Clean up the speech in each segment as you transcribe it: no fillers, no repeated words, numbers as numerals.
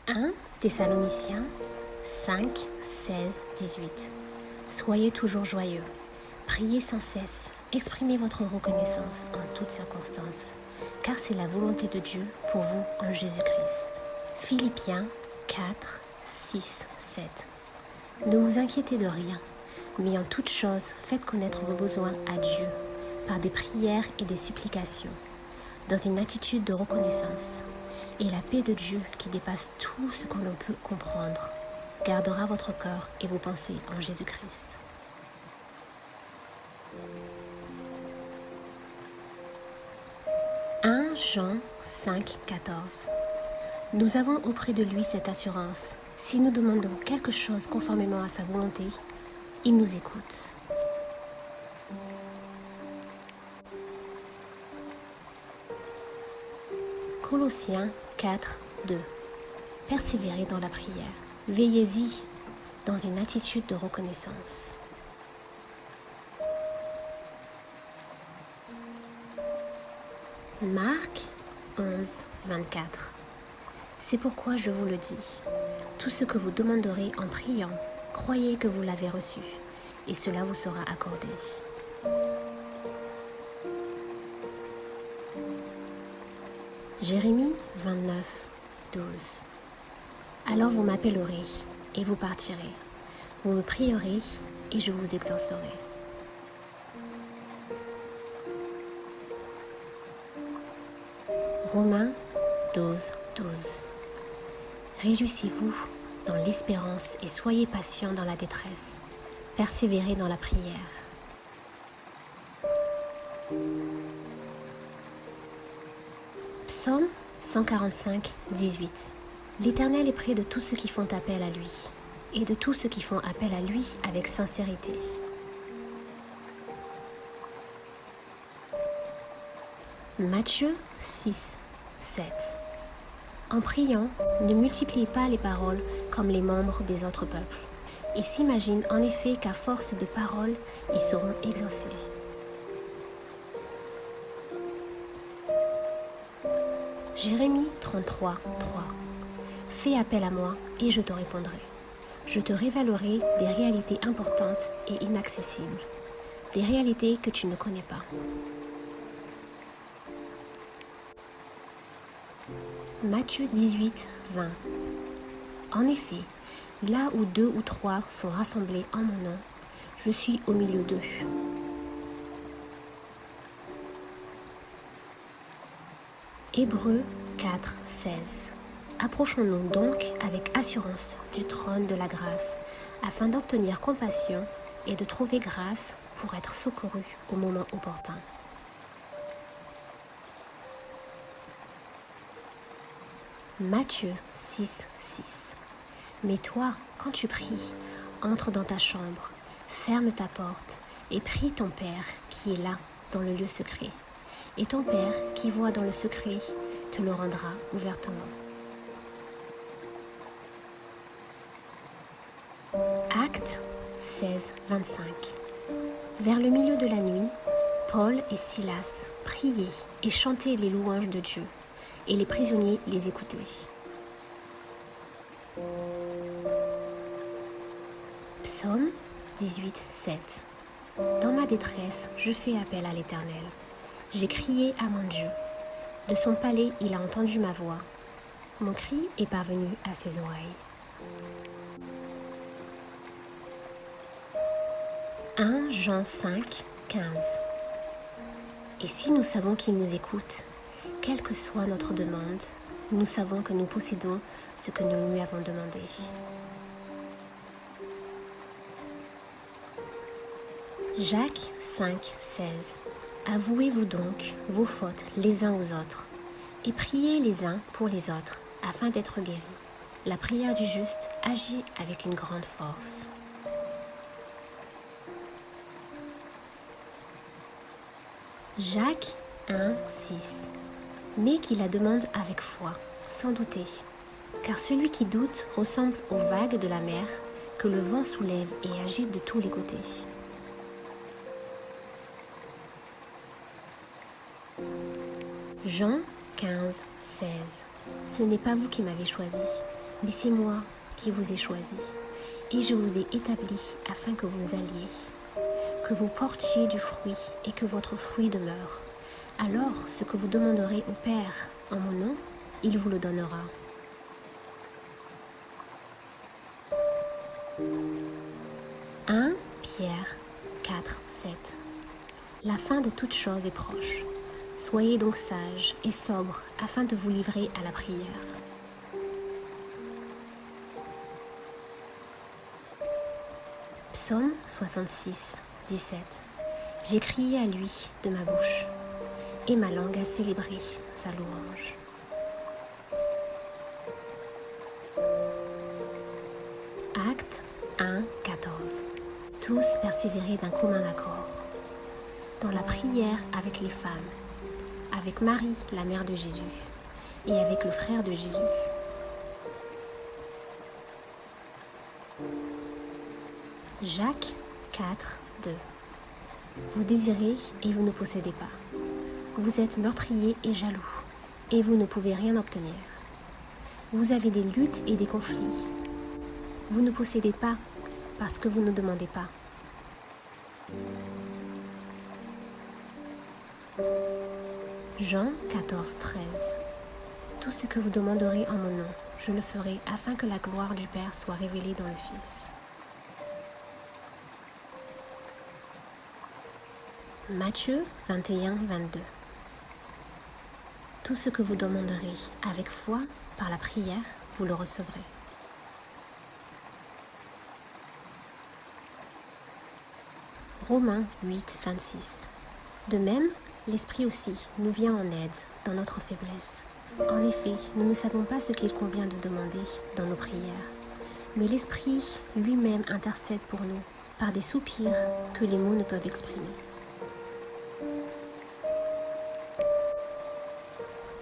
1 Thessaloniciens 5, 16, 18. Soyez toujours joyeux. Priez sans cesse. Exprimez votre reconnaissance en toutes circonstances, car c'est la volonté de Dieu pour vous en Jésus-Christ. Philippiens 4, 6, 7. Ne vous inquiétez de rien, mais en toutes choses, faites connaître vos besoins à Dieu, par des prières et des supplications, dans une attitude de reconnaissance. Et la paix de Dieu, qui dépasse tout ce que l'on peut comprendre, gardera votre cœur et vos pensées en Jésus-Christ. « 1 Jean 5, 14. Nous avons auprès de lui cette assurance. Si nous demandons quelque chose conformément à sa volonté, il nous écoute. Colossiens 4, 2. Persévérez dans la prière. Veillez-y dans une attitude de reconnaissance. Marc 11, 24. C'est pourquoi je vous le dis. Tout ce que vous demanderez en priant, croyez que vous l'avez reçu, et cela vous sera accordé. Jérémie 29, 12. Alors vous m'appellerez, et vous partirez. Vous me prierez, et je vous exaucerai. Romains 12, 12. Réjouissez-vous dans l'espérance et soyez patients dans la détresse. Persévérez dans la prière. Psaume 145, 18. L'Éternel est près de tous ceux qui font appel à lui, et de tous ceux qui font appel à lui avec sincérité. Matthieu 6, 7. En priant, ne multipliez pas les paroles comme les membres des autres peuples. Ils s'imaginent en effet qu'à force de paroles, ils seront exaucés. Jérémie 33, 3. Fais appel à moi et je te répondrai. Je te révélerai des réalités importantes et inaccessibles, des réalités que tu ne connais pas. Matthieu 18, 20. En effet, là où 2 ou 3 sont rassemblés en mon nom, je suis au milieu d'eux. Hébreux 4, 16. Approchons-nous donc avec assurance du trône de la grâce, afin d'obtenir compassion et de trouver grâce pour être secourus au moment opportun. Matthieu 6, 6. Mais toi, quand tu pries, entre dans ta chambre, ferme ta porte et prie ton Père qui est là dans le lieu secret. Et ton Père qui voit dans le secret te le rendra ouvertement. Actes 16, 25. Vers le milieu de la nuit, Paul et Silas priaient et chantaient les louanges de Dieu, et les prisonniers les écoutaient. Psaume 18, 7. Dans ma détresse, je fais appel à l'Éternel. J'ai crié à mon Dieu. De son palais, il a entendu ma voix. Mon cri est parvenu à ses oreilles. 1 Jean 5, 15. Et si nous savons qu'il nous écoute, quelle que soit notre demande, nous savons que nous possédons ce que nous lui avons demandé. Jacques 5, 16. Avouez-vous donc vos fautes les uns aux autres, et priez les uns pour les autres, afin d'être guéris. La prière du juste agit avec une grande force. Jacques 1, 6. Mais qu'il la demande avec foi, sans douter, car celui qui doute ressemble aux vagues de la mer que le vent soulève et agite de tous les côtés. Jean 15, 16. Ce n'est pas vous qui m'avez choisi, Mais c'est moi qui vous ai choisi, et je vous ai établi afin que vous alliez, que vous portiez du fruit et que votre fruit demeure. Alors, ce que vous demanderez au Père en mon nom, il vous le donnera. « 1 Pierre 4, 7 La fin de toute chose est proche. Soyez donc sages et sobres afin de vous livrer à la prière. Psaume 66, 17 J'ai crié à lui de ma bouche, et ma langue a célébré sa louange. Actes 1, 14 Tous persévéraient d'un commun accord, dans la prière avec les femmes, avec Marie, la mère de Jésus, et avec le frère de Jésus. Jacques 4, 2 Vous désirez et vous ne possédez pas. Vous êtes meurtrier et jaloux, et vous ne pouvez rien obtenir. Vous avez des luttes et des conflits. Vous ne possédez pas parce que vous ne demandez pas. Jean 14, 13 Tout ce que vous demanderez en mon nom, je le ferai afin que la gloire du Père soit révélée dans le Fils. Matthieu 21, 22 Tout ce que vous demanderez avec foi par la prière, vous le recevrez. Romains 8, 26 De même, l'Esprit aussi nous vient en aide dans notre faiblesse. En effet, nous ne savons pas ce qu'il convient de demander dans nos prières, mais l'Esprit lui-même intercède pour nous par des soupirs que les mots ne peuvent exprimer.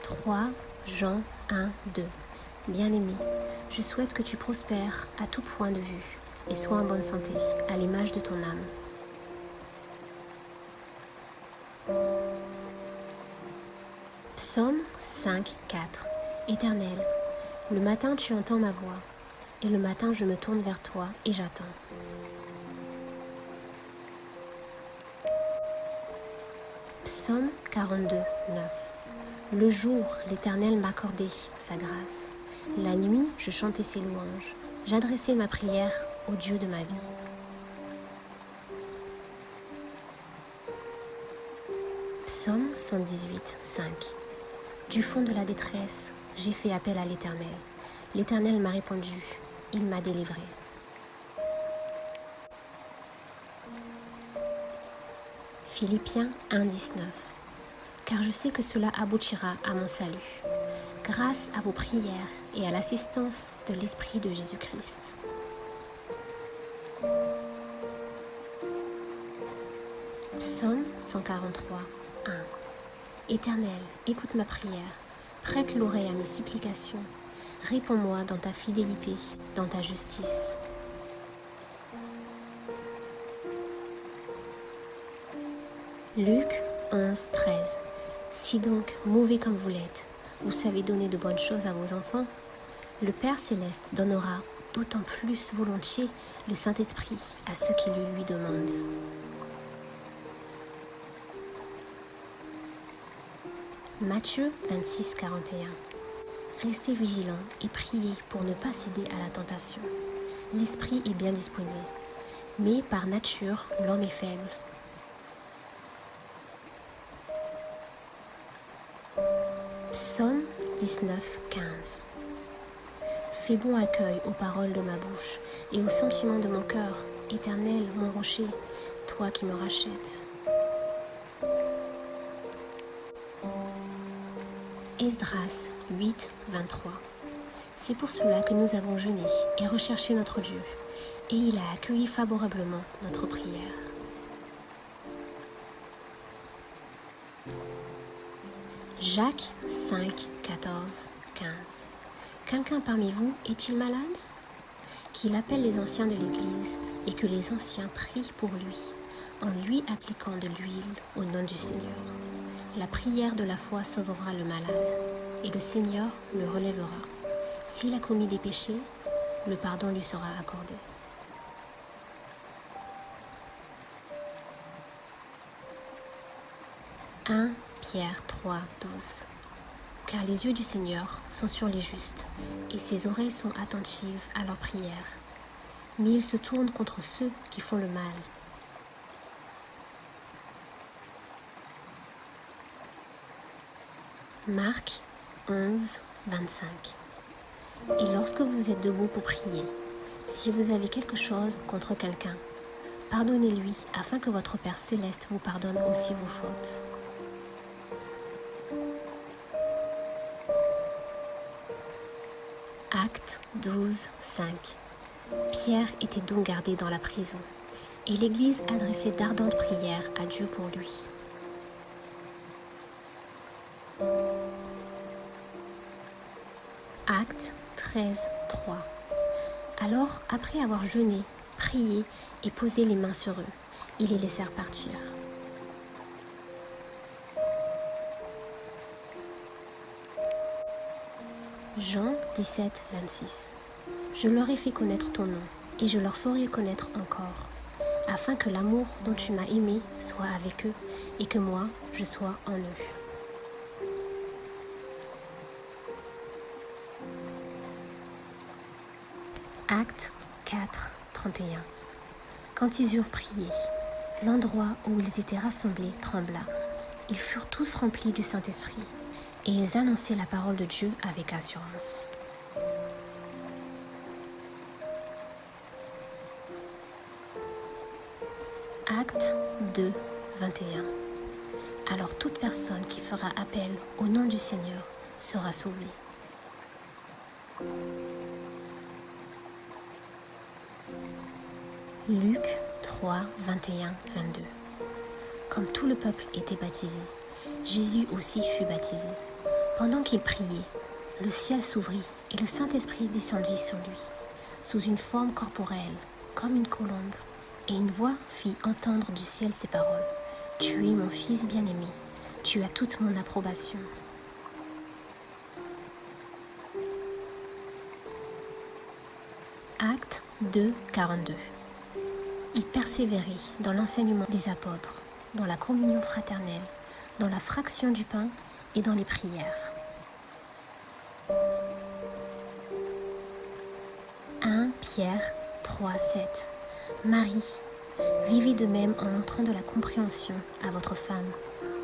3 Jean 1, 2 Bien-aimé, je souhaite que tu prospères à tout point de vue et sois en bonne santé, à l'image de ton âme. Psaume 5, 4 Éternel, le matin tu entends ma voix, et le matin je me tourne vers toi et j'attends. Psaume 42, 9 Le jour, l'Éternel m'accordait sa grâce. La nuit, je chantais ses louanges. J'adressais ma prière au Dieu de ma vie. Psaume 118, 5 Du fond de la détresse, j'ai fait appel à l'Éternel. L'Éternel m'a répondu, il m'a délivré. Philippiens 1, 19 Car je sais que cela aboutira à mon salut, grâce à vos prières et à l'assistance de l'Esprit de Jésus-Christ. Psaume 143, 1 Éternel, écoute ma prière, prête l'oreille à mes supplications, réponds-moi dans ta fidélité, dans ta justice. Luc 11, 13 Si donc, mauvais comme vous l'êtes, vous savez donner de bonnes choses à vos enfants, le Père Céleste donnera d'autant plus volontiers le Saint-Esprit à ceux qui le lui demandent. Matthieu 26, 41 Restez vigilants et priez pour ne pas céder à la tentation. L'esprit est bien disposé, mais par nature, l'homme est faible. Psaume 19, 15 Fais bon accueil aux paroles de ma bouche et aux sentiments de mon cœur, Éternel, mon rocher, toi qui me rachètes. Esdras 8, 23 C'est pour cela que nous avons jeûné et recherché notre Dieu, et il a accueilli favorablement notre prière. Jacques 5, 14, 15 Quelqu'un parmi vous est-il malade? Qu'il appelle les anciens de l'Église et que les anciens prient pour lui, en lui appliquant de l'huile au nom du Seigneur. La prière de la foi sauvera le malade, et le Seigneur le relèvera. S'il a commis des péchés, le pardon lui sera accordé. 1 Pierre 3, 12. Car les yeux du Seigneur sont sur les justes, et ses oreilles sont attentives à leurs prières. Mais il se tourne contre ceux qui font le mal. Marc 11, 25. Et lorsque vous êtes debout pour prier, si vous avez quelque chose contre quelqu'un, pardonnez-lui afin que votre Père céleste vous pardonne aussi vos fautes. Actes 12, 5. Pierre était donc gardé dans la prison, et l'Église adressait d'ardentes prières à Dieu pour lui. Actes 13, 3. Alors, après avoir jeûné, prié et posé les mains sur eux, ils les laissèrent partir. Jean 17, 26. Je leur ai fait connaître ton nom, et je leur ferai connaître encore, afin que l'amour dont tu m'as aimé soit avec eux, et que moi, je sois en eux. Actes 4, 31. Quand ils eurent prié, l'endroit où ils étaient rassemblés trembla. Ils furent tous remplis du Saint-Esprit, et ils annonçaient la parole de Dieu avec assurance. Actes 2, 21. Alors toute personne qui fera appel au nom du Seigneur sera sauvée. Luc 3, 21, 22. Comme tout le peuple était baptisé, Jésus aussi fut baptisé. Pendant qu'il priait, le ciel s'ouvrit et le Saint-Esprit descendit sur lui, sous une forme corporelle, comme une colombe, et une voix fit entendre du ciel ces paroles. « Tu es mon Fils bien-aimé, tu as toute mon approbation. » Actes 2, 42. Il persévérait dans l'enseignement des apôtres, dans la communion fraternelle, dans la fraction du pain et dans les prières. 1 Pierre 3, 7. Marie, vivez de même en montrant de la compréhension à votre femme,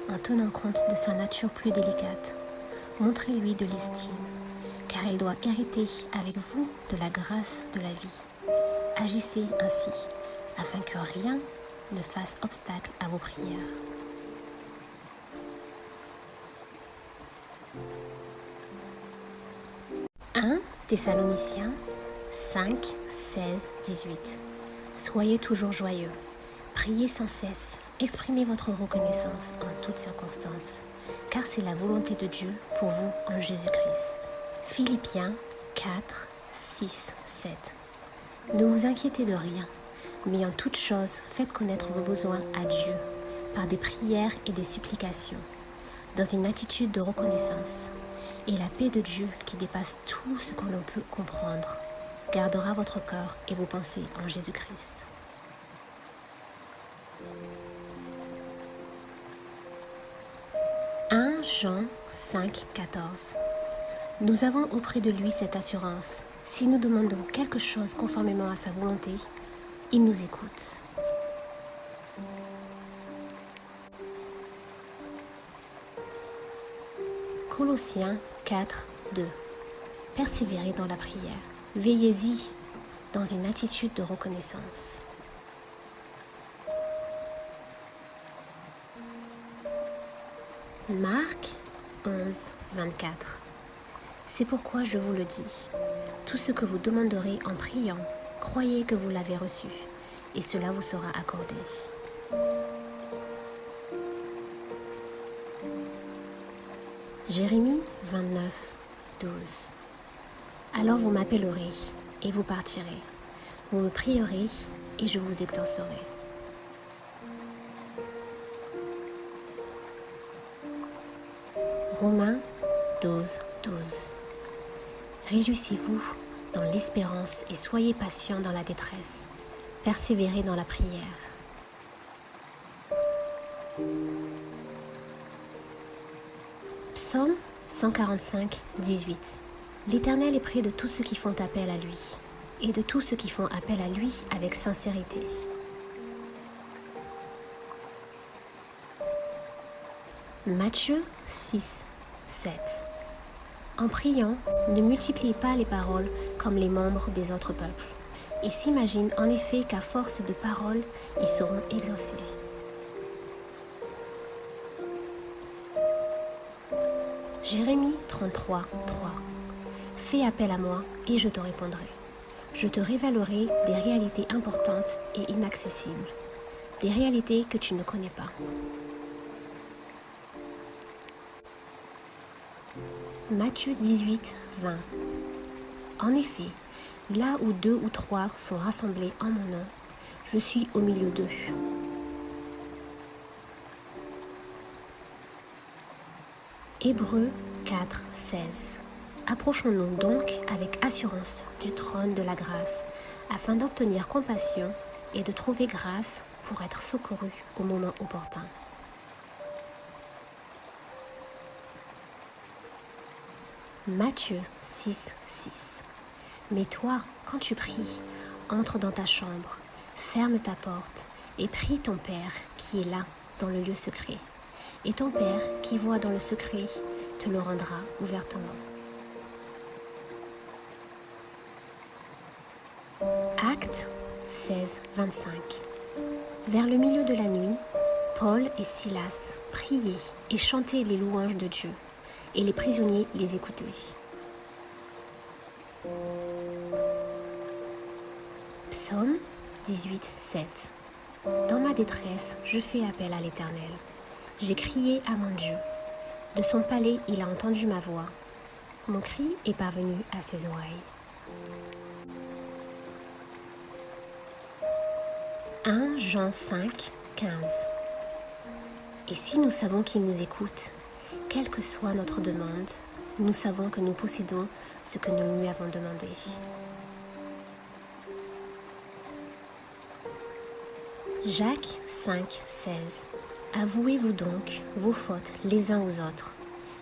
en tenant compte de sa nature plus délicate. Montrez-lui de l'estime, car elle doit hériter avec vous de la grâce de la vie. Agissez ainsi, afin que rien ne fasse obstacle à vos prières. 1 Thessaloniciens 5, 16, 18. Soyez toujours joyeux, priez sans cesse, exprimez votre reconnaissance en toutes circonstances, car c'est la volonté de Dieu pour vous en Jésus-Christ. Philippiens 4, 6, 7. Ne vous inquiétez de rien, mais en toute chose, faites connaître vos besoins à Dieu, par des prières et des supplications, dans une attitude de reconnaissance. Et la paix de Dieu, qui dépasse tout ce que l'on peut comprendre, gardera votre cœur et vos pensées en Jésus-Christ. « 1 Jean 5, 14. Nous avons auprès de lui cette assurance. Si nous demandons quelque chose conformément à sa volonté, il nous écoute. » Colossiens 4, 2. Persévérez dans la prière. Veillez-y dans une attitude de reconnaissance. Marc 11, 24. C'est pourquoi je vous le dis. Tout ce que vous demanderez en priant, croyez que vous l'avez reçu, et cela vous sera accordé. Jérémie 29, 12. Alors vous m'appellerez et vous partirez. Vous me prierez et je vous exaucerai. Romains 12, 12. Réjouissez-vous dans l'espérance et soyez patients dans la détresse. Persévérez dans la prière. Psaume 145, 18. L'Éternel est près de tous ceux qui font appel à lui, et de tous ceux qui font appel à lui avec sincérité. Matthieu 6, 7. En priant, ne multipliez pas les paroles comme les membres des autres peuples. Ils s'imaginent en effet qu'à force de paroles, ils seront exaucés. Jérémie 33, 3. Fais appel à moi et je te répondrai. Je te révélerai des réalités importantes et inaccessibles, des réalités que tu ne connais pas. Matthieu 18, 20. En effet, là où 2 ou 3 sont rassemblés en mon nom, je suis au milieu d'eux. Hébreux 4, 16. Approchons-nous donc avec assurance du trône de la grâce, afin d'obtenir compassion et de trouver grâce pour être secourus au moment opportun. Matthieu 6, 6. Mais toi, quand tu pries, entre dans ta chambre, ferme ta porte et prie ton Père qui est là dans le lieu secret. Et ton Père qui voit dans le secret te le rendra ouvertement. Actes 16, 25. Vers le milieu de la nuit, Paul et Silas priaient et chantaient les louanges de Dieu, et les prisonniers les écoutaient. Psaume 18, 7. Dans ma détresse, je fais appel à l'Éternel. J'ai crié à mon Dieu. De son palais, il a entendu ma voix. Mon cri est parvenu à ses oreilles. 1 Jean 5, 15. Et si nous savons qu'il nous écoute, quelle que soit notre demande, nous savons que nous possédons ce que nous lui avons demandé. Jacques 5, 16. Avouez-vous donc vos fautes les uns aux autres,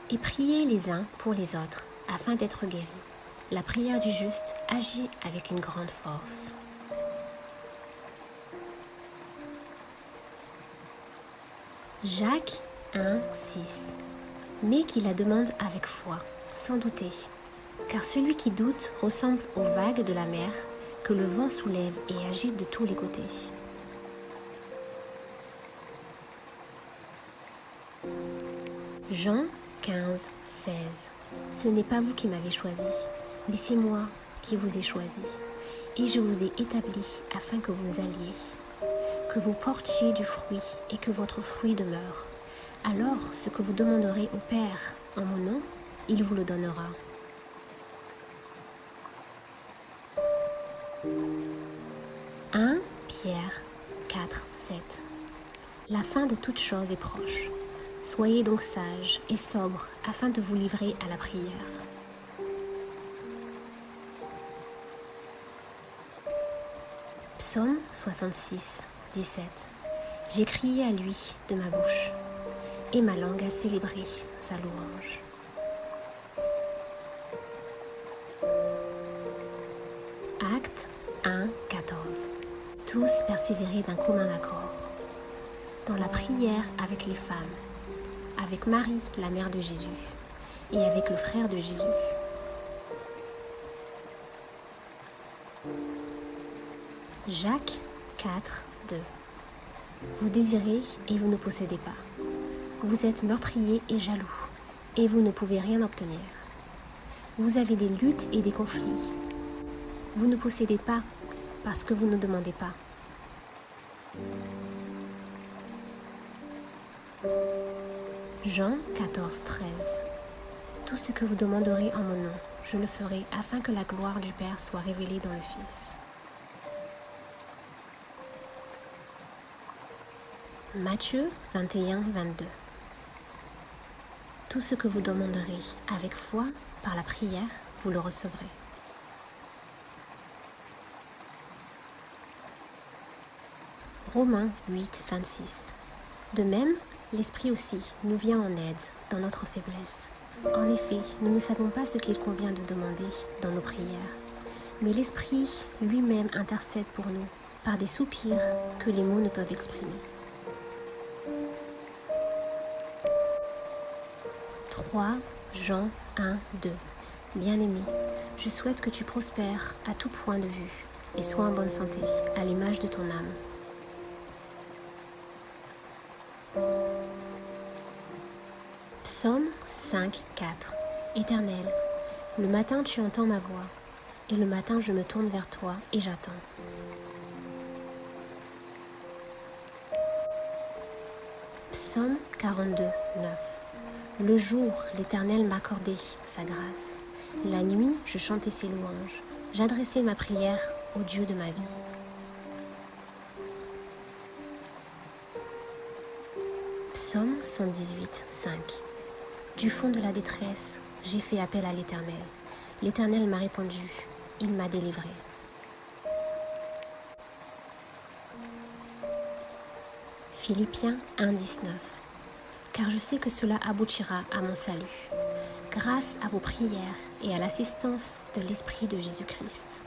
et priez les uns pour les autres, afin d'être guéris. La prière du juste agit avec une grande force. Jacques 1, 6. Mais qu'il la demande avec foi, sans douter, car celui qui doute ressemble aux vagues de la mer que le vent soulève et agite de tous les côtés. Jean 15, 16. Ce n'est pas vous qui m'avez choisi, mais c'est moi qui vous ai choisi, et je vous ai établi afin que vous alliez, que vous portiez du fruit et que votre fruit demeure. Alors, ce que vous demanderez au Père en mon nom, il vous le donnera. « 1 Pierre 4, 7. La fin de toute chose est proche. Soyez donc sages et sobres afin de vous livrer à la prière. » Psaume 66, 17. J'ai crié à lui de ma bouche, et ma langue a célébré sa louange. Acte 1, 14. Tous persévéraient d'un commun accord, dans la prière avec les femmes, avec Marie, la mère de Jésus, et avec le frère de Jésus. Jacques 4, 2. Vous désirez et vous ne possédez pas. Vous êtes meurtrier et jaloux, et vous ne pouvez rien obtenir. Vous avez des luttes et des conflits. Vous ne possédez pas parce que vous ne demandez pas. Jean 14, 13. Tout ce que vous demanderez en mon nom, je le ferai afin que la gloire du Père soit révélée dans le Fils. Matthieu 21, 22. Tout ce que vous demanderez avec foi par la prière, vous le recevrez. Romains 8, 26. De même, l'Esprit aussi nous vient en aide dans notre faiblesse. En effet, nous ne savons pas ce qu'il convient de demander dans nos prières, mais l'Esprit lui-même intercède pour nous par des soupirs que les mots ne peuvent exprimer. 3 Jean 1, 2. Bien-aimé, je souhaite que tu prospères à tout point de vue et sois en bonne santé, à l'image de ton âme. Psaume 5, 4. Éternel, le matin tu entends ma voix, et le matin je me tourne vers toi et j'attends. Psaume 42, 9. Le jour, l'Éternel m'accordait sa grâce. La nuit, je chantais ses louanges. J'adressais ma prière au Dieu de ma vie. Psaume 118, 5. Du fond de la détresse, j'ai fait appel à l'Éternel. L'Éternel m'a répondu, il m'a délivré. Philippiens 1, 19. Car je sais que cela aboutira à mon salut, grâce à vos prières et à l'assistance de l'Esprit de Jésus-Christ.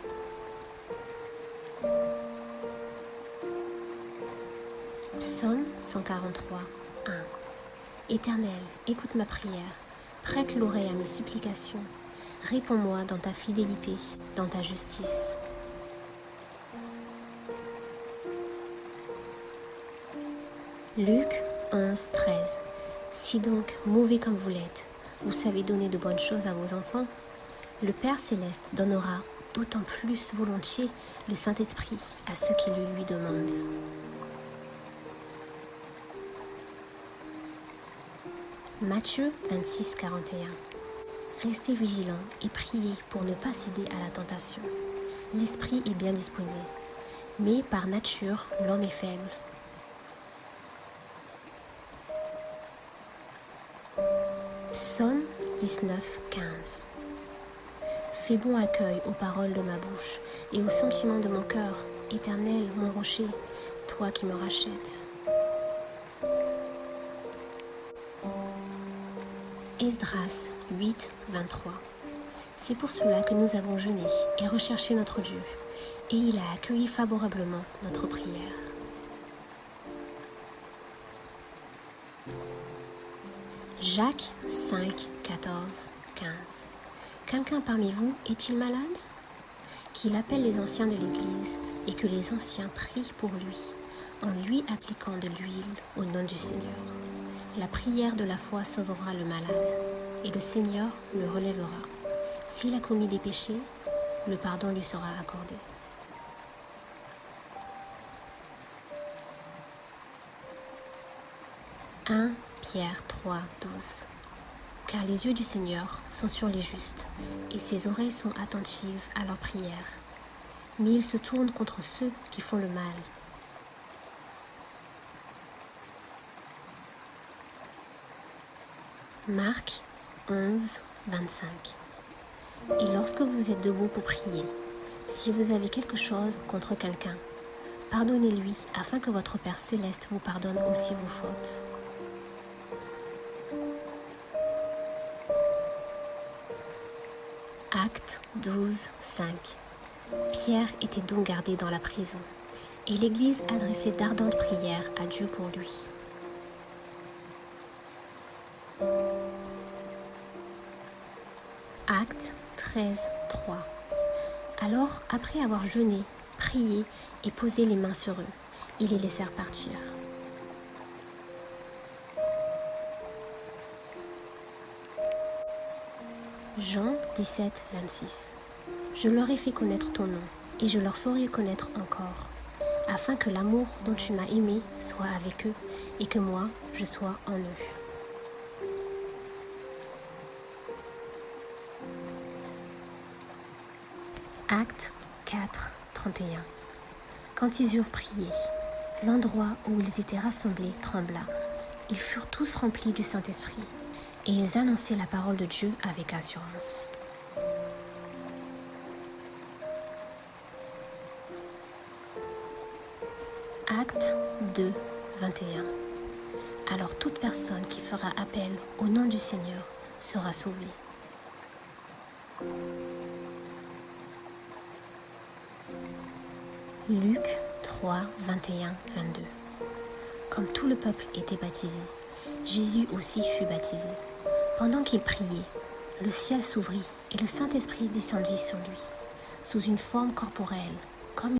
Psaume 143, 1. Éternel, écoute ma prière, prête l'oreille à mes supplications, réponds-moi dans ta fidélité, dans ta justice. Luc 11, 13. Si donc, mauvais comme vous l'êtes, vous savez donner de bonnes choses à vos enfants, le Père Céleste donnera d'autant plus volontiers le Saint-Esprit à ceux qui le lui demandent. Matthieu 26, 41. Restez vigilants et priez pour ne pas céder à la tentation. L'esprit est bien disposé, mais par nature, l'homme est faible. Psaume 19, 15. Fais bon accueil aux paroles de ma bouche et aux sentiments de mon cœur, Éternel, mon rocher, toi qui me rachètes. Esdras 8, 23. C'est pour cela que nous avons jeûné et recherché notre Dieu, et il a accueilli favorablement notre prière. Jacques 5, 14, 15. Quelqu'un parmi vous est-il malade? Qu'il appelle les anciens de l'Église et que les anciens prient pour lui, en lui appliquant de l'huile au nom du Seigneur. La prière de la foi sauvera le malade, et le Seigneur le relèvera. S'il a commis des péchés, le pardon lui sera accordé. « 1 Pierre 3, 12. Car les yeux du Seigneur sont sur les justes, et ses oreilles sont attentives à leurs prières. Mais il se tourne contre ceux qui font le mal. » Marc 11, 25. Et lorsque vous êtes debout pour prier, si vous avez quelque chose contre quelqu'un, pardonnez-lui afin que votre Père Céleste vous pardonne aussi vos fautes. Actes 12, 5. Pierre était donc gardé dans la prison, et l'Église adressait d'ardentes prières à Dieu pour lui. Actes 13, 3. Alors, après avoir jeûné, prié et posé les mains sur eux, ils les laissèrent partir. Jean 17, 26. Je leur ai fait connaître ton nom, et je leur ferai connaître encore, afin que l'amour dont tu m'as aimé soit avec eux, et que moi, je sois en eux. Actes 4, 31. Quand ils eurent prié, l'endroit où ils étaient rassemblés trembla. Ils furent tous remplis du Saint-Esprit, et ils annonçaient la parole de Dieu avec assurance. Acte 2, 21. Alors toute personne qui fera appel au nom du Seigneur sera sauvée. Luc 3, 21, 22. Comme tout le peuple était baptisé, Jésus aussi fut baptisé. Pendant qu'il priait, le ciel s'ouvrit et le Saint-Esprit descendit sur lui, sous une forme corporelle,